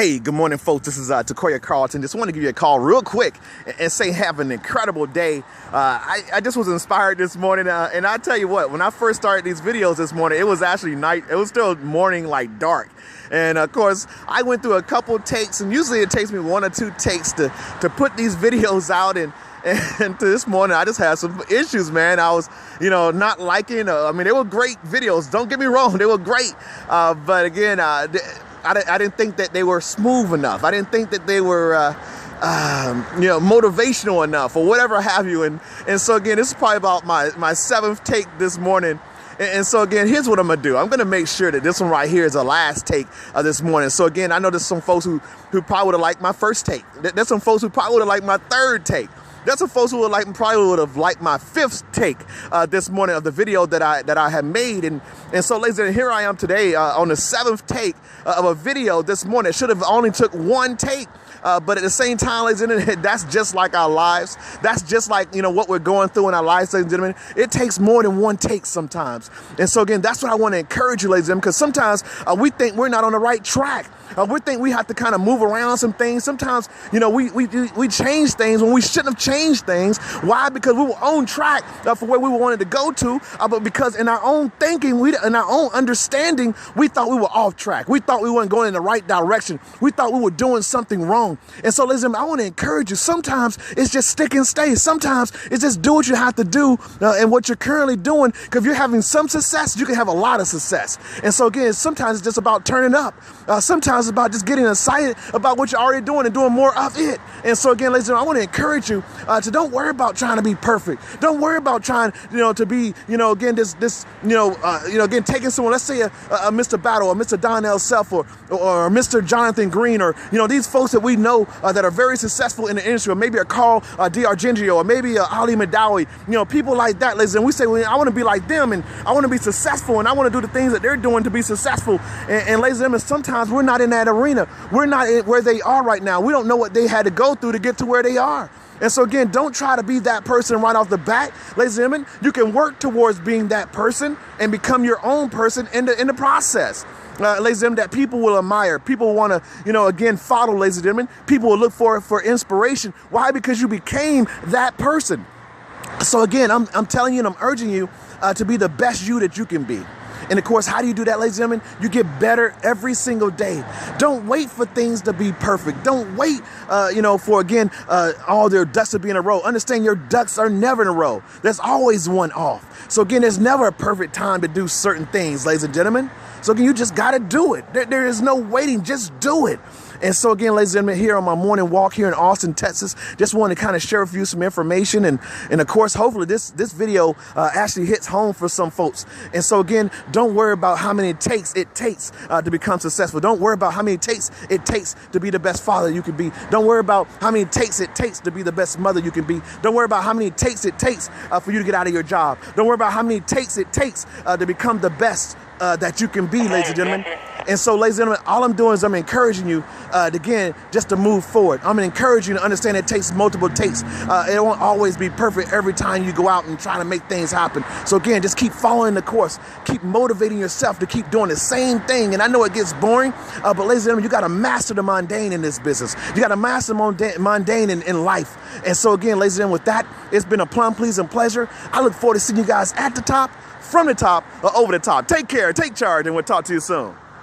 Hey, good morning, folks. This is Tokoyo Carlton. Just want to give you a call real quick and say have an incredible day. I just was inspired this morning, and I tell you what, when I first started these videos this morning, it was actually night. It was still morning, like dark. And of course, I went through a couple takes, and usually it takes me 1 or 2 takes to put these videos out. And this morning, I just had some issues, man. I was, not liking. I mean, they were great videos. Don't get me wrong, they were great. But again, I didn't think that they were smooth enough. I didn't think that they were, motivational enough or whatever have you. And so again, this is probably about my 7th take this morning. And so again, here's what I'm gonna do. I'm gonna make sure that this one right here is the last take of this morning. So again, I know there's some folks who probably would have liked my first take. There's some folks who probably would have liked my 3rd take. There's some folks who probably would have liked my 5th take this morning of the video that I had made. And so, ladies and gentlemen, here I am today on the 7th take of a video this morning. It should have only took 1 take. But at the same time, ladies and gentlemen, that's just like our lives. That's just like, what we're going through in our lives, ladies and gentlemen. It takes more than 1 take sometimes. And so again, that's what I want to encourage you, ladies and gentlemen, because sometimes we think we're not on the right track. We think we have to kind of move around some things. Sometimes, we change things when we shouldn't have changed things. Why? Because we were on track for where we wanted to go to, but because in our own thinking, in our own understanding, we thought we were off track. We thought we weren't going in the right direction. We thought we were doing something wrong. And so, listen, I want to encourage you. Sometimes it's just stick and stay. Sometimes it's just do what you have to do and what you're currently doing. Because if you're having some success, you can have a lot of success. And so, again, sometimes it's just about turning up. Sometimes it's about just getting excited about what you're already doing and doing more of it. And so, again, ladies and gentlemen, I want to encourage you to don't worry about trying to be perfect. Don't worry about trying, to be, again, again, taking someone, let's say a Mr. Battle or Mr. Donnell Self or Mr. Jonathan Green or, these folks that we know that are very successful in the industry, or maybe a Carl D'Argentio, or maybe a Ali Madawi, people like that, ladies. And we say, well, I want to be like them, and I want to be successful, and I want to do the things that they're doing to be successful. And ladies and gentlemen, sometimes we're not in that arena. We're not where they are right now. We don't know what they had to go through to get to where they are. And so again, don't try to be that person right off the bat. Ladies and gentlemen, you can work towards being that person and become your own person in the process. Ladies and gentlemen, that people will admire. People want to, again, follow, ladies and gentlemen. People will look for inspiration. Why? Because you became that person. So again, I'm telling you and I'm urging you to be the best you that you can be. And of course, how do you do that, ladies and gentlemen? You get better every single day. Don't wait for things to be perfect. Don't wait, for, again, all their ducks to be in a row. Understand your ducks are never in a row. There's always one off. So again, there's never a perfect time to do certain things, ladies and gentlemen. So again, you just got to do it. There is no waiting. Just do it. And so again, ladies and gentlemen, here on my morning walk here in Austin, Texas, just wanted to kind of share with you some information. And of course, hopefully this video actually hits home for some folks. And so again, don't worry about how many takes it takes to become successful. Don't worry about how many takes it takes to be the best father you can be. Don't worry about how many takes it takes to be the best mother you can be. Don't worry about how many takes it takes for you to get out of your job. Don't worry about how many takes it takes to become the best that you can be, ladies and gentlemen. And so, ladies and gentlemen, all I'm doing is I'm encouraging you, again, just to move forward. I'm encouraging you to understand it takes multiple takes. It won't always be perfect every time you go out and try to make things happen. So again, just keep following the course. Keep motivating yourself to keep doing the same thing. And I know it gets boring, but ladies and gentlemen, you got to master the mundane in this business. You got to master mundane in life. And so again, ladies and gentlemen, with that, it's been a plum-pleasing pleasure. I look forward to seeing you guys at the top, from the top, or over the top. Take care, take charge, and we'll talk to you soon.